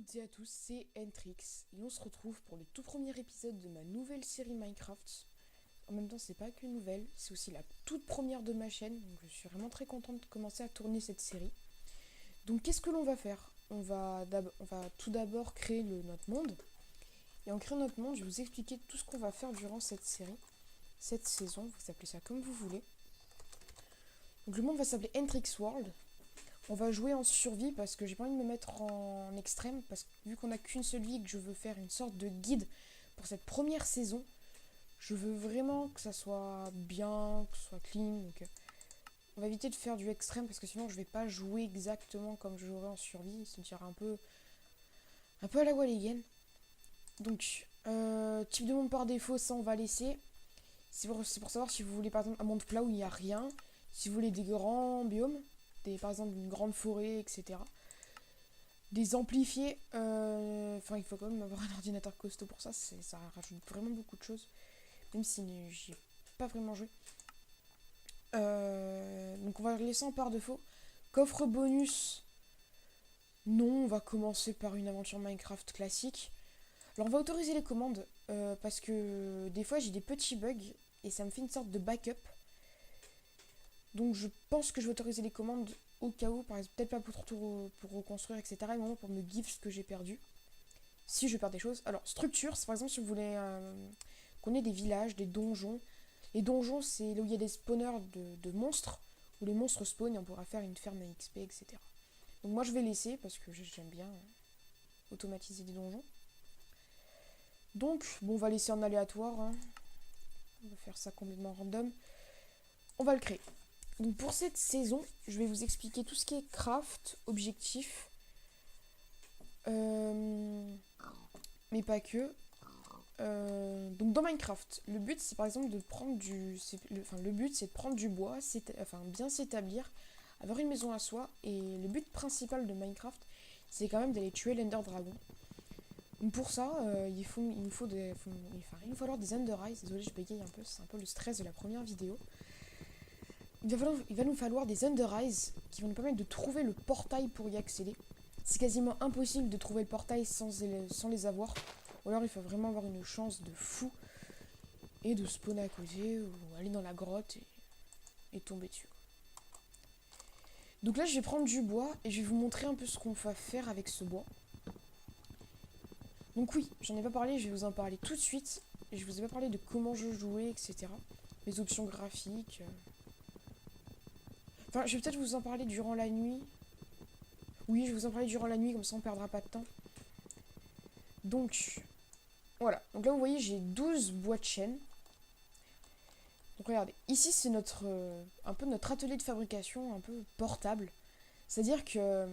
toutes et à tous, c'est Entrix et on se retrouve pour le tout premier épisode de ma nouvelle série Minecraft. En même temps, c'est pas qu'une nouvelle, c'est aussi la toute première de ma chaîne, donc je suis vraiment très contente de commencer à tourner cette série. Donc qu'est-ce que l'on va faire on va tout d'abord créer notre monde. Et en créant notre monde, je vais vous expliquer tout ce qu'on va faire durant cette série, cette saison, vous appelez ça comme vous voulez. Donc le monde va s'appeler Entrix World. On va jouer en survie parce que j'ai pas envie de me mettre en extrême, parce que vu qu'on a qu'une seule vie et que je veux faire une sorte de guide pour cette première saison, je veux vraiment que ça soit bien, que ce soit clean. Donc on va éviter de faire du extrême parce que sinon je vais pas jouer exactement comme je jouerais en survie, ça me tire un peu à la Walligan. Donc type de monde par défaut, ça on va laisser. C'est pour savoir si vous voulez par exemple un monde plat où il n'y a rien, si vous voulez des grands biomes, par exemple une grande forêt, etc. Des amplifiés, il faut quand même avoir un ordinateur costaud pour ça, ça rajoute vraiment beaucoup de choses, même si j'y ai pas vraiment joué. Donc on va le laisser en par défaut. Coffre bonus, non, on va commencer par une aventure Minecraft classique. Alors on va autoriser les commandes, parce que des fois j'ai des petits bugs, et ça me fait une sorte de backup. Donc je pense que je vais autoriser les commandes au cas où, par exemple, peut-être pas pour reconstruire, etc. Mais vraiment pour me give ce que j'ai perdu. Si je perds des choses. Alors, structure, c'est par exemple si vous voulez qu'on ait des villages, des donjons. Les donjons, c'est là où il y a des spawners de monstres, où les monstres spawnent et on pourra faire une ferme à XP, etc. Donc moi je vais laisser parce que j'aime bien automatiser des donjons. Donc, bon, on va laisser en aléatoire. Hein. On va faire ça complètement random. On va le créer. Donc pour cette saison, je vais vous expliquer tout ce qui est craft, objectif, mais pas que. Donc dans Minecraft, le but c'est par exemple de prendre le but c'est de prendre du bois, bien s'établir, avoir une maison à soi, et le but principal de Minecraft, c'est quand même d'aller tuer l'Ender Dragon. Donc pour ça, il va falloir des Ender Eyes. Désolé, je bégaye un peu, c'est un peu le stress de la première vidéo. Il va nous falloir des Under Eyes qui vont nous permettre de trouver le portail pour y accéder. C'est quasiment impossible de trouver le portail sans les avoir. Ou alors il faut vraiment avoir une chance de fou et de spawner à côté ou aller dans la grotte et tomber dessus. Donc là je vais prendre du bois et je vais vous montrer un peu ce qu'on va faire avec ce bois. Donc oui, j'en ai pas parlé, je vais vous en parler tout de suite. Et je vous ai pas parlé de comment je jouais, etc. Les options graphiques. Enfin, je vais peut-être vous en parler durant la nuit. Oui, je vais vous en parler durant la nuit, comme ça on perdra pas de temps. Donc, voilà. Donc là, vous voyez, j'ai 12 bois de chêne. Donc regardez, ici c'est un peu notre atelier de fabrication, un peu portable. C'est-à-dire que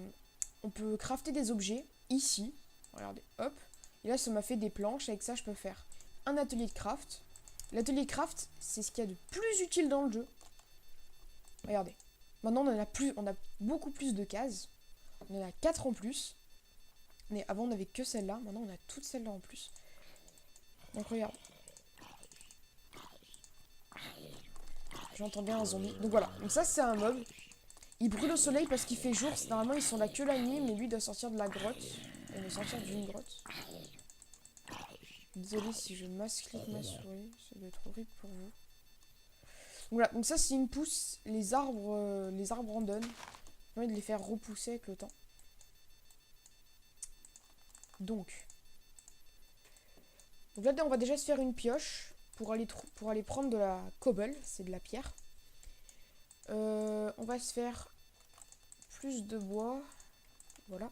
on peut crafter des objets ici. Regardez, hop. Et là, ça m'a fait des planches. Avec ça, je peux faire un atelier de craft. L'atelier de craft, c'est ce qu'il y a de plus utile dans le jeu. Regardez. Maintenant, on a beaucoup plus de cases. On en a 4 en plus. Mais avant, on n'avait que celle-là. Maintenant, on a toutes celles-là en plus. Donc, regarde. J'entends bien un zombie. Donc, voilà. Donc, ça, c'est un mob. Il brûle au soleil parce qu'il fait jour. Normalement, ils sont là que la nuit. Mais lui, il doit sortir de la grotte. Il doit sortir d'une grotte. Désolé si je masse-clique ma souris. Ça doit être horrible pour vous. Donc, voilà. Donc, ça, c'est une pousse. Les arbres en donnent. J'ai envie de les faire repousser avec le temps. Donc là, on va déjà se faire une pioche pour aller prendre de la cobble, c'est de la pierre. On va se faire plus de bois. Voilà.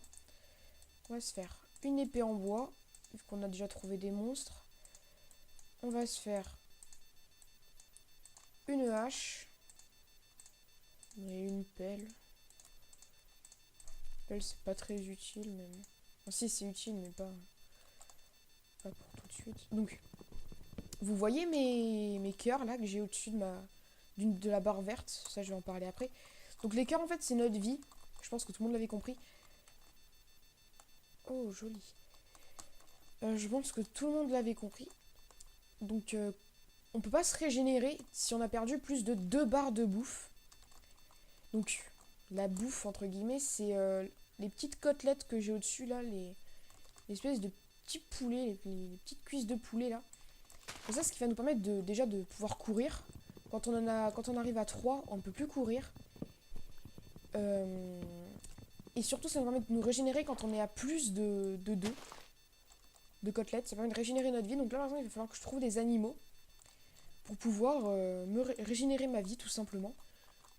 On va se faire une épée en bois, vu qu'on a déjà trouvé des monstres. On va se faire une hache. Et une pelle. Pelle, c'est pas très utile, même. Enfin, si, c'est utile, mais pas pour tout de suite. Donc, vous voyez mes cœurs là que j'ai au-dessus de la barre verte. Ça, je vais en parler après. Donc, les cœurs, en fait, c'est notre vie. Je pense que tout le monde l'avait compris. Oh, joli. Je pense que tout le monde l'avait compris. Donc, on peut pas se régénérer si on a perdu plus de 2 barres de bouffe. Donc, la bouffe, entre guillemets, c'est les petites côtelettes que j'ai au-dessus là, l'espèce de petits poulets, les petites cuisses de poulet là. Et ça, ce qui va nous permettre déjà de pouvoir courir. Quand on arrive à 3, on ne peut plus courir. Et surtout, ça nous permet de nous régénérer quand on est à plus de 2 de côtelettes. Ça permet de régénérer notre vie. Donc là, par exemple, il va falloir que je trouve des animaux pour pouvoir régénérer ma vie, tout simplement.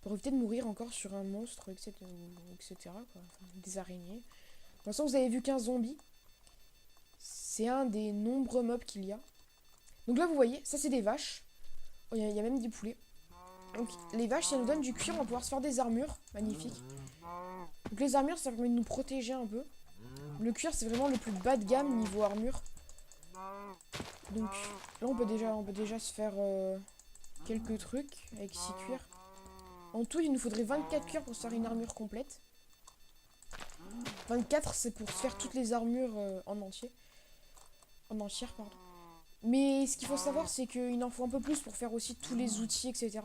Pour éviter de mourir encore sur un monstre, etc. quoi. Enfin, des araignées. De toute façon, vous avez vu qu'un zombie. C'est un des nombreux mobs qu'il y a. Donc là, vous voyez, ça c'est des vaches. Oh, il y a même des poulets. Donc les vaches, ça nous donne du cuir, on va pouvoir se faire des armures. Magnifique. Donc les armures, ça permet de nous protéger un peu. Le cuir, c'est vraiment le plus bas de gamme niveau armure. Donc là, on peut déjà se faire quelques trucs avec 6 cuirs. En tout, il nous faudrait 24 cuirs pour se faire une armure complète. 24, c'est pour se faire toutes les armures en entier. En entière, pardon. Mais ce qu'il faut savoir, c'est qu'il en faut un peu plus pour faire aussi tous les outils, etc.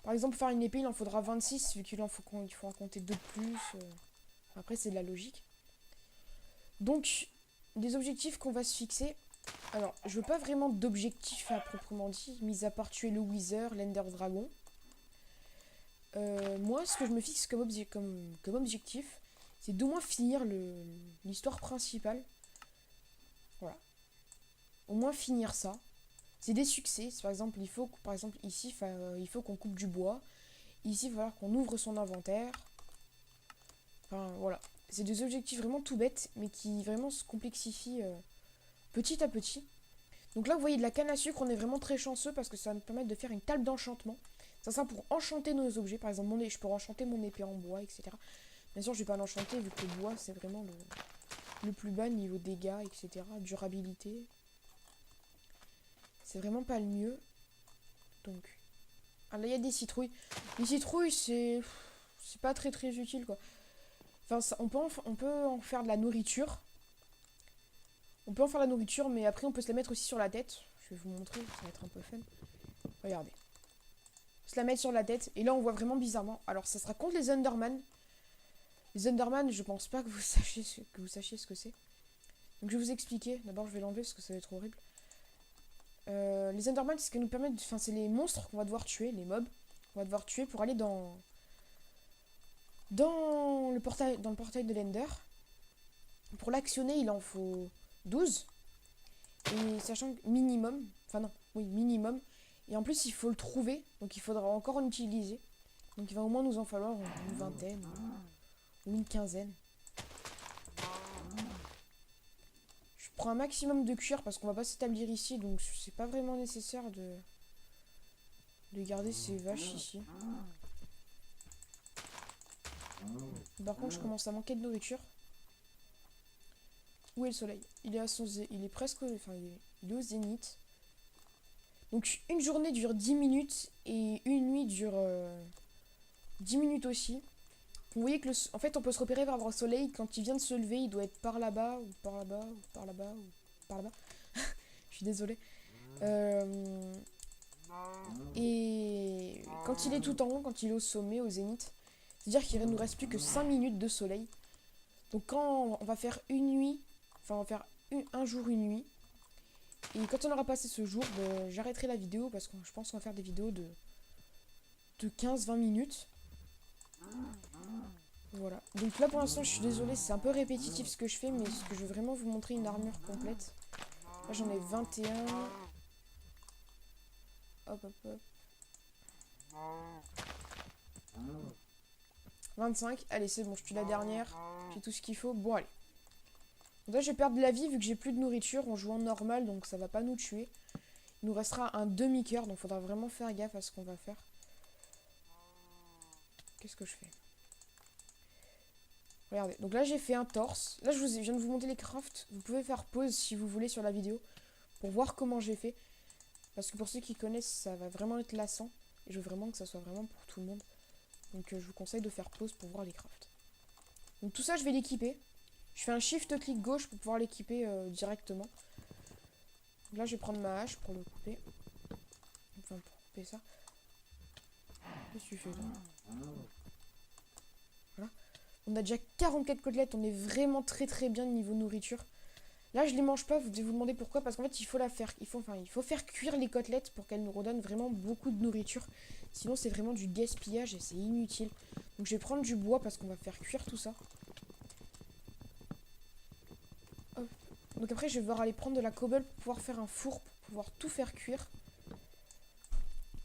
Par exemple, pour faire une épée, il en faudra 26, vu qu'il faut en compter 2 de plus. Après, c'est de la logique. Donc, des objectifs qu'on va se fixer. Alors, je veux pas vraiment d'objectifs à proprement dit, mis à part tuer le Wither, l'Ender Dragon. Moi, ce que je me fixe comme objectif, c'est d'au moins finir l'histoire principale. Voilà. Au moins finir ça. C'est des succès. Par exemple, ici, il faut qu'on coupe du bois. Ici, il va falloir qu'on ouvre son inventaire. Enfin, voilà. C'est des objectifs vraiment tout bêtes, mais qui vraiment se complexifient petit à petit. Donc là, vous voyez de la canne à sucre, on est vraiment très chanceux parce que ça va nous permettre de faire une table d'enchantement. Ça sert pour enchanter nos objets. Par exemple, je peux enchanter mon épée en bois, etc. Bien sûr, je vais pas l'enchanter vu que le bois, c'est vraiment le plus bas niveau dégâts, etc. Durabilité. C'est vraiment pas le mieux. Donc. Ah là, il y a des citrouilles. Les citrouilles, c'est pas très très utile, quoi. Enfin, on peut en faire de la nourriture. On peut en faire de la nourriture, mais après, on peut se la mettre aussi sur la tête. Je vais vous montrer, ça va être un peu fun. Regardez. Se la mettre sur la tête. Et là, on voit vraiment bizarrement. Alors, ça sera contre les Enderman. Les Enderman, je pense pas que vous sachiez ce que c'est. Donc, je vais vous expliquer. D'abord, je vais l'enlever parce que ça va être horrible. Les Enderman, c'est ce qui nous permet enfin, c'est les monstres qu'on va devoir tuer, les mobs qu'on va devoir tuer pour aller dans le portail de l'Ender. Pour l'actionner, il en faut 12. Et sachant que minimum, enfin non, oui, minimum. Et en plus, il faut le trouver, donc il faudra encore en utiliser. Donc il va au moins nous en falloir une vingtaine ou une quinzaine. Je prends un maximum de cuir parce qu'on va pas s'établir ici, donc c'est pas vraiment nécessaire de garder ces vaches ici. Par contre, je commence à manquer de nourriture. Où est le soleil? Il est presque, enfin, il est au zénith. Donc une journée dure 10 minutes et une nuit dure 10 minutes aussi. Vous voyez que en fait on peut se repérer par rapport au soleil. Quand il vient de se lever, il doit être par là-bas ou par là-bas ou par là-bas ou par là-bas. Je suis désolée. Et quand il est tout en haut, quand il est au sommet, au zénith, c'est-à-dire qu'il ne nous reste plus que 5 minutes de soleil. Donc quand on va faire une nuit, enfin on va faire un jour, une nuit. Et quand on aura passé ce jour, j'arrêterai la vidéo parce que je pense qu'on va faire des vidéos de 15-20 minutes. Voilà. Donc là pour l'instant je suis désolée, c'est un peu répétitif ce que je fais, mais ce que je veux vraiment vous montrer une armure complète. Là j'en ai 21. Hop hop hop. 25. Allez c'est bon, je tue la dernière. J'ai tout ce qu'il faut. Bon allez. Donc là je vais perdre de la vie vu que j'ai plus de nourriture. On joue en normal donc ça va pas nous tuer. Il nous restera un demi-cœur donc faudra vraiment faire gaffe à ce qu'on va faire. Qu'est-ce que je fais? Regardez, donc là j'ai fait un torse. Là je viens de vous montrer les crafts. Vous pouvez faire pause si vous voulez sur la vidéo pour voir comment j'ai fait. Parce que pour ceux qui connaissent, ça va vraiment être lassant. Et je veux vraiment que ça soit vraiment pour tout le monde. Donc je vous conseille de faire pause pour voir les crafts. Donc tout ça je vais l'équiper. Je fais un shift clic gauche pour pouvoir l'équiper directement. Donc là je vais prendre ma hache pour le couper. Enfin pour couper ça. Qu'est-ce que tu fais là? Voilà. On a déjà 44 côtelettes, on est vraiment très très bien niveau nourriture. Là, je les mange pas, vous devez vous demander pourquoi, parce qu'en fait, il faut faire cuire les côtelettes pour qu'elles nous redonnent vraiment beaucoup de nourriture. Sinon, c'est vraiment du gaspillage et c'est inutile. Donc, je vais prendre du bois parce qu'on va faire cuire tout ça. Hop. Donc après, je vais devoir aller prendre de la cobble pour pouvoir faire un four, pour pouvoir tout faire cuire.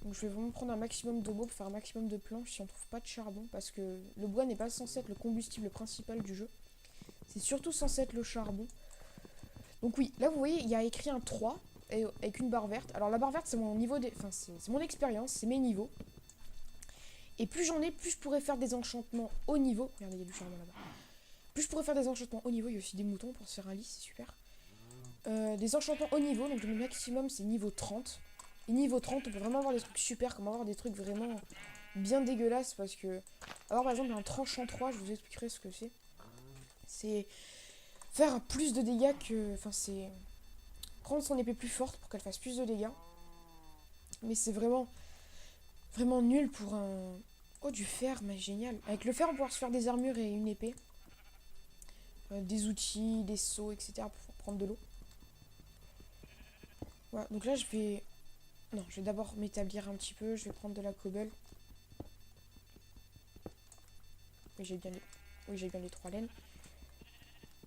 Donc je vais vraiment prendre un maximum de bois pour faire un maximum de planches si on trouve pas de charbon, parce que le bois n'est pas censé être le combustible principal du jeu. C'est surtout censé être le charbon. Donc oui, là vous voyez, il y a écrit un 3 avec une barre verte. Alors la barre verte, c'est mon niveau, enfin c'est mon expérience, c'est mes niveaux. Et plus j'en ai, plus je pourrais faire des enchantements haut niveau. Regardez, il y a du charbon là-bas. Plus je pourrais faire des enchantements haut niveau, il y a aussi des moutons pour se faire un lit, c'est super. Des enchantements haut niveau, donc le maximum c'est niveau 30. Et niveau 30, on peut vraiment avoir des trucs super, comme avoir des trucs vraiment bien dégueulasses, parce que avoir par exemple un tranchant 3, je vous expliquerai ce que c'est. C'est faire plus de dégâts que... Enfin, c'est rendre son épée plus forte pour qu'elle fasse plus de dégâts. Mais c'est vraiment nul pour un... Oh, du fer, mais génial. Avec le fer, on va pouvoir se faire des armures et une épée. Des outils, des seaux, etc. pour prendre de l'eau. Voilà, donc là, je vais... Non, je vais d'abord m'établir un petit peu. Je vais prendre de la cobble. Oui, j'ai bien les 3 laines.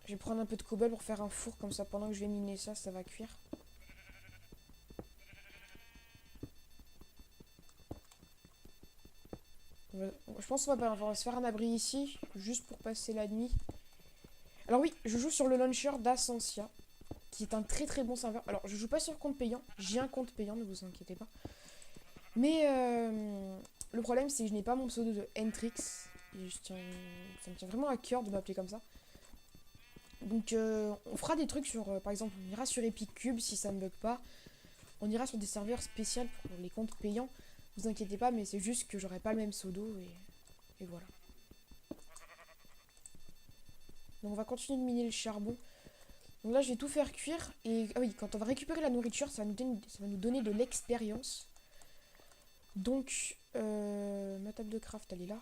Je vais prendre un peu de cobble pour faire un four, comme ça, pendant que je vais miner ça, ça va cuire. Je pense qu'on va se faire un abri ici, juste pour passer la nuit. Alors oui, je joue sur le launcher d'Ascensia, qui est un très très bon serveur. Alors, je joue pas sur compte payant, j'ai un compte payant, ne vous inquiétez pas. Mais le problème, c'est que je n'ai pas mon pseudo de Entrix. Et ça me tient vraiment à cœur de m'appeler comme ça. Donc, on fera des trucs sur, par exemple, on ira sur Epic Cube si ça ne bug pas. On ira sur des serveurs spéciaux pour les comptes payants. Vous inquiétez pas, mais c'est juste que j'aurai pas le même pseudo et voilà. Donc on va continuer de miner le charbon. Donc là je vais tout faire cuire. Et ah oui, quand on va récupérer la nourriture, ça va nous donner de l'expérience. Donc ma table de craft elle est là.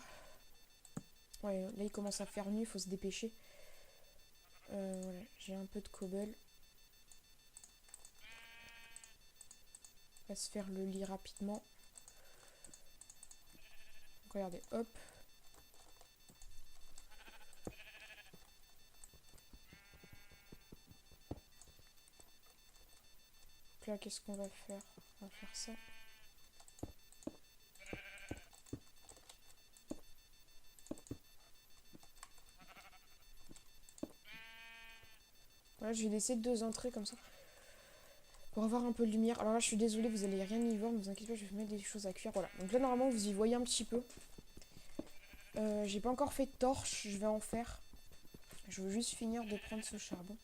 Ouais, là il commence à faire nuit, il faut se dépêcher. Voilà, j'ai un peu de cobble. On va se faire le lit rapidement. Donc, regardez, hop. Donc là, qu'est-ce qu'on va faire? On va faire ça. Voilà, je vais laisser 2 entrées comme ça. Pour avoir un peu de lumière. Alors là, je suis désolée, vous allez rien y voir, ne vous inquiétez pas, je vais mettre des choses à cuire. Voilà. Donc là, normalement, vous y voyez un petit peu. J'ai pas encore fait de torche, je vais en faire. Je veux juste finir de prendre ce charbon.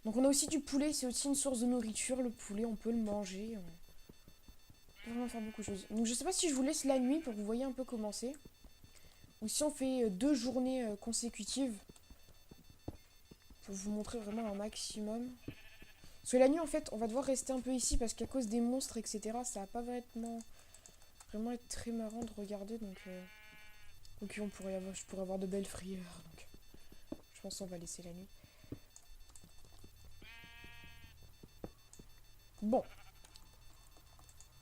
Donc on a aussi du poulet, c'est aussi une source de nourriture. Le poulet, on peut le manger. On peut vraiment faire beaucoup de choses. Donc je sais pas si je vous laisse la nuit pour que vous voyez un peu comment c'est. Ou si on fait 2 journées consécutives. Pour vous montrer vraiment un maximum. Parce que la nuit, en fait, on va devoir rester un peu ici parce qu'à cause des monstres, etc., ça va pas vraiment être très marrant de regarder. Donc je pourrais avoir de belles frayeurs. Donc je pense qu'on va laisser la nuit. Bon.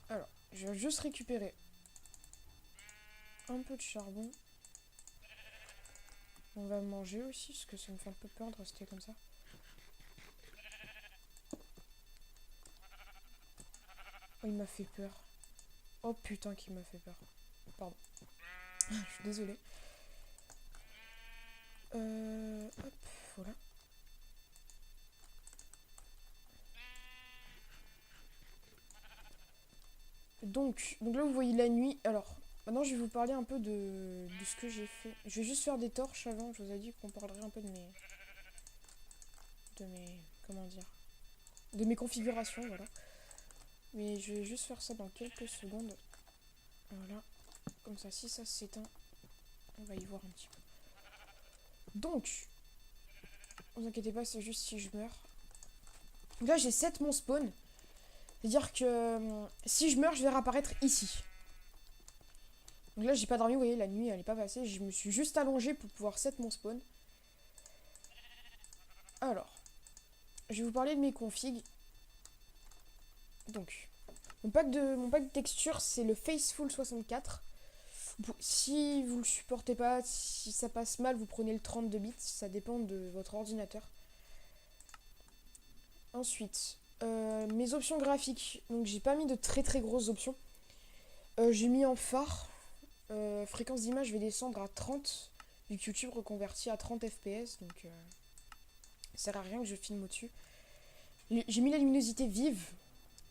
Alors, je vais juste récupérer un peu de charbon. On va manger aussi, parce que ça me fait un peu peur de rester comme ça. Oh, il m'a fait peur. Oh putain, qu'il m'a fait peur. Pardon. Je suis désolée. Hop, voilà. Donc là, vous voyez la nuit. Alors, maintenant, je vais vous parler un peu de ce que j'ai fait. Je vais juste faire des torches avant. Je vous ai dit qu'on parlerait un peu de mes... Comment dire? De mes configurations, voilà. Mais je vais juste faire ça dans quelques secondes. Voilà. Comme ça, si ça s'éteint, on va y voir un petit peu. Donc, ne vous inquiétez pas, c'est juste si je meurs. Donc là, j'ai 7 mon spawn. C'est-à-dire que si je meurs, je vais réapparaître ici. Donc là, j'ai pas dormi, vous voyez, la nuit, elle est pas passée. Je me suis juste allongée pour pouvoir set mon spawn. Alors, je vais vous parler de mes configs. Donc, mon pack de texture, c'est le Faceful 64. Si vous le supportez pas, si ça passe mal, vous prenez le 32 bits. Ça dépend de votre ordinateur. Ensuite, mes options graphiques. Donc, j'ai pas mis de très très grosses options. J'ai mis en phare. Fréquence d'image, je vais descendre à 30. Vu que YouTube reconvertit à 30 fps. Donc, ça sert à rien que je filme au-dessus. J'ai mis la luminosité vive.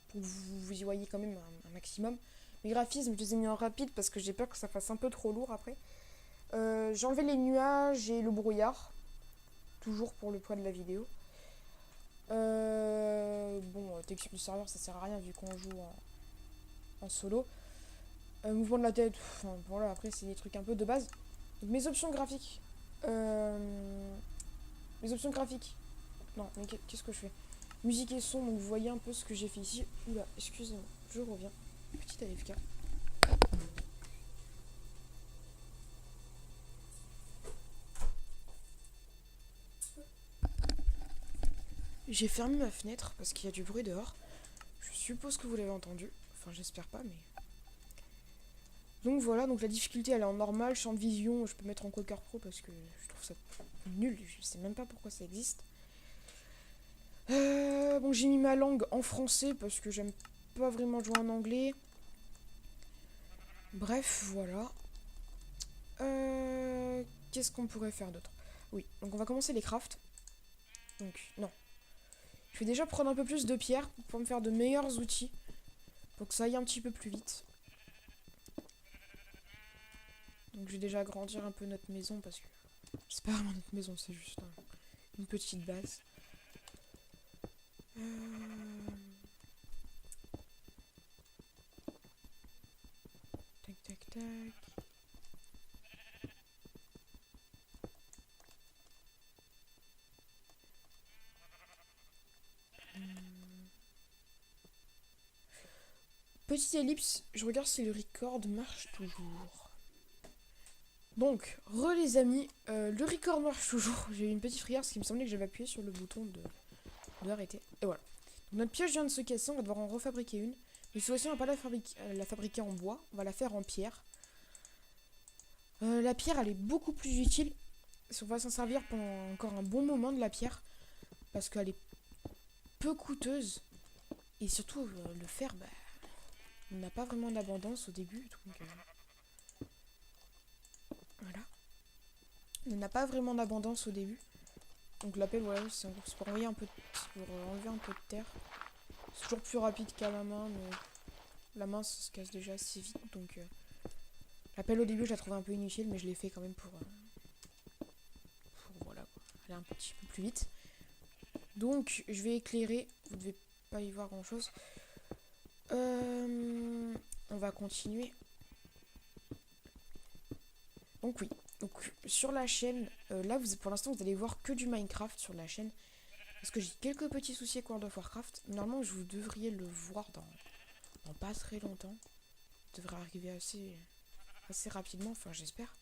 Pour que vous y voyez quand même un maximum. Mes graphismes, je les ai mis en rapide parce que j'ai peur que ça fasse un peu trop lourd après. J'ai enlevé les nuages et le brouillard. Toujours pour le poids de la vidéo. Bon, texture du serveur, ça sert à rien vu qu'on joue en solo. Mouvement de la tête, enfin, voilà, après c'est des trucs un peu de base. Donc, mes options graphiques. Mes options graphiques. Non, mais qu'est-ce que je fais? Musique et son, donc vous voyez un peu ce que j'ai fait ici. Oula, excusez-moi, je reviens. Petite AFK. J'ai fermé ma fenêtre parce qu'il y a du bruit dehors. Je suppose que vous l'avez entendu. Enfin, j'espère pas, mais... Donc voilà, donc la difficulté elle est en normal. Champ de vision, je peux mettre en Quaker Pro parce que je trouve ça nul. Je sais même pas pourquoi ça existe. Bon, j'ai mis ma langue en français parce que j'aime pas vraiment jouer en anglais. Bref, voilà. Qu'est-ce qu'on pourrait faire d'autre? Oui, donc on va commencer les crafts. Donc, non. Je vais déjà prendre un peu plus de pierres pour me faire de meilleurs outils. Pour que ça aille un petit peu plus vite. Donc je vais déjà agrandir un peu notre maison parce que c'est pas vraiment notre maison, c'est juste une petite base. Tac tac tac. Petite ellipse, je regarde si le record marche toujours. Donc, les amis, le record marche toujours. J'ai eu une petite frayeur parce qu'il me semblait que j'avais appuyé sur le bouton de arrêter. Et voilà. Donc, notre pioche vient de se casser, on va devoir en refabriquer une. Mais cette fois-ci, on va pas la fabriquer en bois, on va la faire en pierre. La pierre, elle est beaucoup plus utile. On va s'en servir pendant encore un bon moment de la pierre. Parce qu'elle est peu coûteuse. Et surtout, le fer, bah, on n'a pas vraiment d'abondance au début. Donc, voilà. On n'a pas vraiment d'abondance au début. Donc la pelle, voilà, c'est pour enlever un peu de terre. C'est toujours plus rapide qu'à la main, mais la main ça se casse déjà assez vite. Donc la pelle au début, je la trouvais un peu inutile, mais je l'ai fait quand même pour voilà, aller un petit peu plus vite. Donc je vais éclairer. Vous ne devez pas y voir grand chose. On va continuer. Donc oui. Donc sur la chaîne, là pour l'instant vous allez voir que du Minecraft sur la chaîne. Parce que j'ai quelques petits soucis avec World of Warcraft. Normalement vous devriez le voir dans pas très longtemps. Ça devrait arriver assez rapidement, enfin j'espère.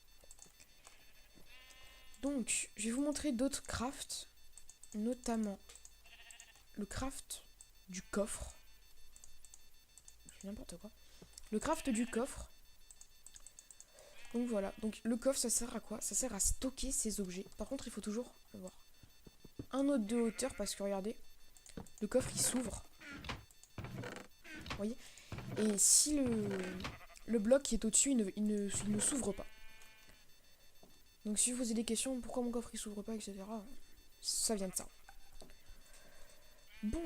Donc je vais vous montrer d'autres crafts. Notamment le craft du coffre. Je fais n'importe quoi. Le craft du coffre. Donc voilà, donc le coffre ça sert à quoi? Ça sert à stocker ses objets. Par contre il faut toujours avoir un autre de hauteur parce que regardez, le coffre il s'ouvre. Vous voyez? Et si le bloc qui est au-dessus il ne s'ouvre pas. Donc si vous posez des questions, pourquoi mon coffre il s'ouvre pas, etc. Ça vient de ça. Bon,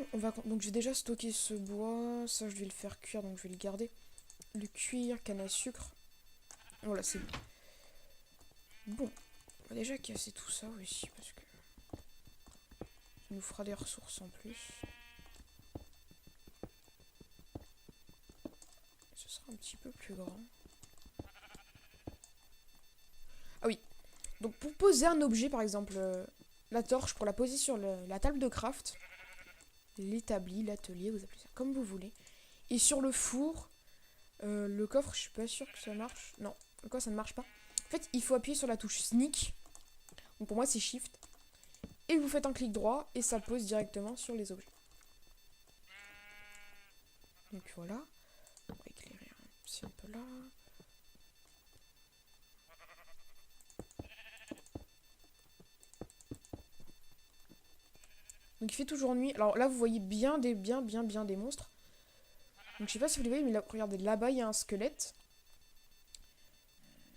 donc j'ai déjà stocké ce bois, ça je vais le faire cuire donc je vais le garder. Le cuir, canne à sucre. Voilà, c'est bon. Bon, on va déjà casser tout ça aussi parce que ça nous fera des ressources en plus. Ce sera un petit peu plus grand. Ah oui, donc pour poser un objet, par exemple la torche, pour la poser sur la table de craft, l'établi, l'atelier, vous appelez ça comme vous voulez. Et sur le four, le coffre, je suis pas sûre que ça marche. Non, quoi ça ne marche pas. En fait, il faut appuyer sur la touche sneak. Donc pour moi c'est shift. Et vous faites un clic droit et ça pose directement sur les objets. Donc voilà. On va éclairer un petit peu là. Donc il fait toujours nuit. Alors là vous voyez bien des monstres. Donc je sais pas si vous les voyez, mais là, regardez, là-bas il y a un squelette.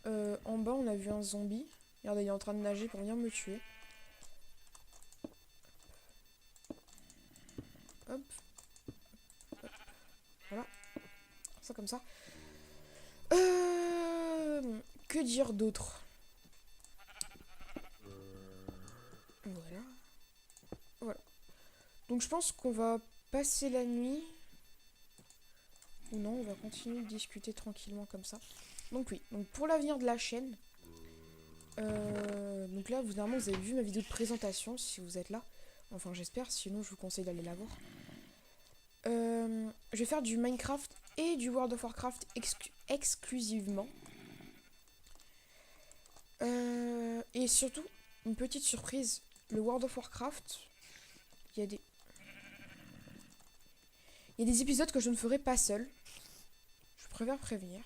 En bas on a vu un zombie. Regardez, il est en train de nager pour venir me tuer. Hop. Hop. Voilà. Ça comme ça. Que dire d'autre? Voilà. Voilà. Donc je pense qu'on va passer la nuit. Ou non, on va continuer de discuter tranquillement comme ça. Donc oui, donc pour l'avenir de la chaîne. Donc là, normalement, vous avez vu ma vidéo de présentation, si vous êtes là. Enfin, j'espère, sinon je vous conseille d'aller la voir. Je vais faire du Minecraft et du World of Warcraft exclusivement. Et surtout, une petite surprise, le World of Warcraft, il y a des épisodes que je ne ferai pas seul. Je préfère prévenir.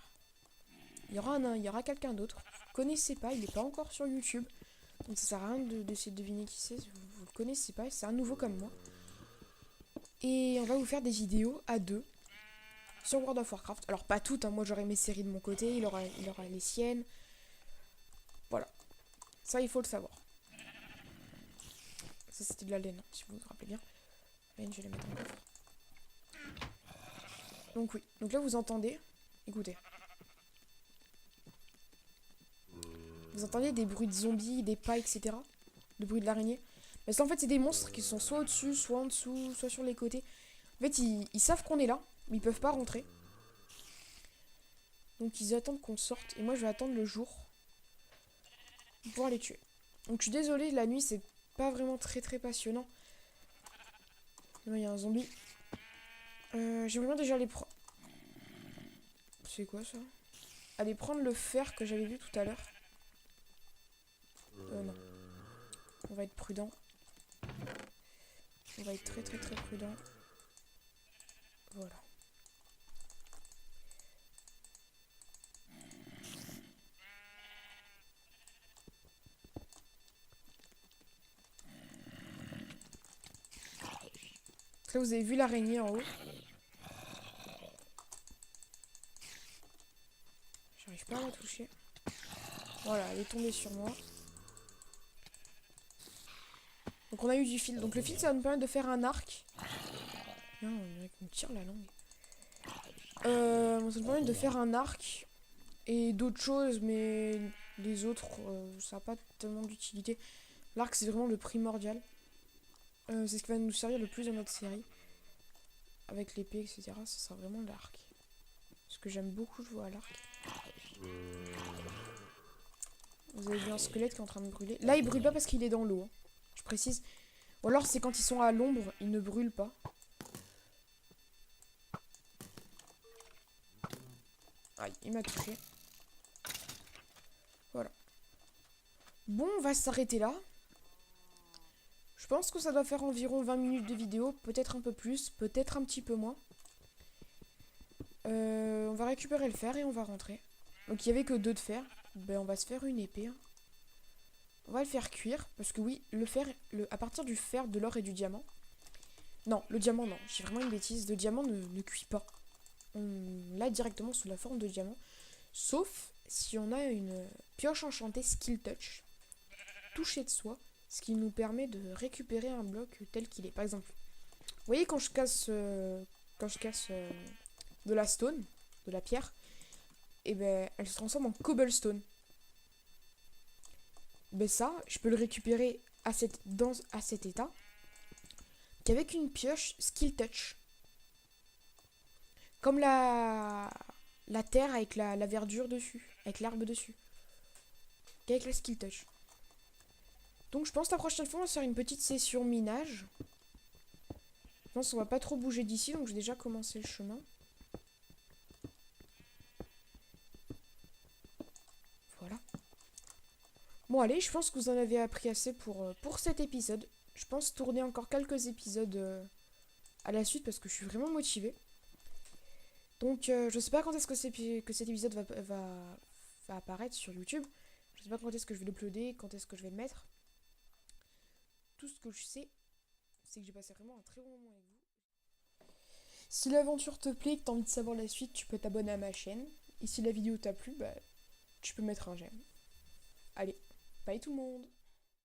Il y aura quelqu'un d'autre. Vous ne connaissez pas, il n'est pas encore sur YouTube. Donc ça sert à rien d'essayer de deviner qui c'est. Vous le connaissez pas, c'est un nouveau comme moi. Et on va vous faire des vidéos à deux sur World of Warcraft. Alors pas toutes, hein. Moi j'aurai mes séries de mon côté, il aura les siennes. Voilà. Ça il faut le savoir. Ça c'était de la laine, hein, si vous vous rappelez bien. Laine, je vais les mettre en coffre. Donc oui, donc là vous entendez. Écoutez. Vous entendez des bruits de zombies, des pas, etc. Le bruit de l'araignée. Mais ça en fait c'est des monstres qui sont soit au-dessus, soit en dessous, soit sur les côtés. En fait ils savent qu'on est là, mais ils peuvent pas rentrer. Donc ils attendent qu'on sorte. Et moi je vais attendre le jour pour pouvoir les tuer. Donc je suis désolée, la nuit c'est pas vraiment très passionnant. Il y a un zombie. J'aimerais bien déjà aller prendre... C'est quoi ça? Aller prendre le fer que j'avais vu tout à l'heure. Non. On va être prudent. On va être très prudent. Voilà. Là vous avez vu l'araignée en haut. J'arrive pas à la toucher. Voilà, elle est tombée sur moi. Donc on a eu du fil. Donc le fil ça va nous permettre de faire un arc. Non, on dirait qu'on me tire la langue. Ça nous permet de faire un arc. Et d'autres choses, mais les autres, ça n'a pas tellement d'utilité. L'arc c'est vraiment le primordial. C'est ce qui va nous servir le plus dans notre série. Avec l'épée, etc. Ça sera vraiment l'arc. Parce que j'aime beaucoup jouer à l'arc. Vous avez vu un squelette qui est en train de brûler. Là, il brûle pas parce qu'il est dans l'eau. Hein. Je précise. Ou alors, c'est quand ils sont à l'ombre, ils ne brûlent pas. Aïe, il m'a touché. Voilà. Bon, on va s'arrêter là. Je pense que ça doit faire environ 20 minutes de vidéo. Peut-être un peu plus, peut-être un petit peu moins. On va récupérer le fer et on va rentrer. Donc, il n'y avait que 2 de fer. Ben, on va se faire une épée. Hein. On va le faire cuire. Parce que oui, le fer, à partir du fer, de l'or et du diamant. Non, le diamant, non. J'ai vraiment une bêtise. Le diamant ne cuit pas. On l'a directement sous la forme de diamant. Sauf si on a une pioche enchantée Skill Touch. Toucher de soi. Ce qui nous permet de récupérer un bloc tel qu'il est. Par exemple, vous voyez quand je casse, de la stone, de la pierre, et ben elle se transforme en cobblestone. Ben ça, je peux le récupérer à cet état qu'avec une pioche Skill Touch. Comme la terre avec la verdure dessus, avec l'herbe dessus. Qu'avec la Skill Touch. Donc je pense que la prochaine fois on va faire une petite session minage. Je pense qu'on va pas trop bouger d'ici, donc j'ai déjà commencé le chemin. Voilà. Bon allez, je pense que vous en avez appris assez pour cet épisode. je pense tourner encore quelques épisodes à la suite parce que je suis vraiment motivée. Donc je sais pas quand est-ce que, que cet épisode va apparaître sur YouTube. Je sais pas quand est-ce que je vais l'uploader, quand est-ce que je vais le mettre. Tout ce que je sais, c'est que j'ai passé vraiment un très bon moment avec vous. Si l'aventure te plaît et que t'as envie de savoir la suite, tu peux t'abonner à ma chaîne. Et si la vidéo t'a plu, bah, tu peux mettre un j'aime. Allez, bye tout le monde!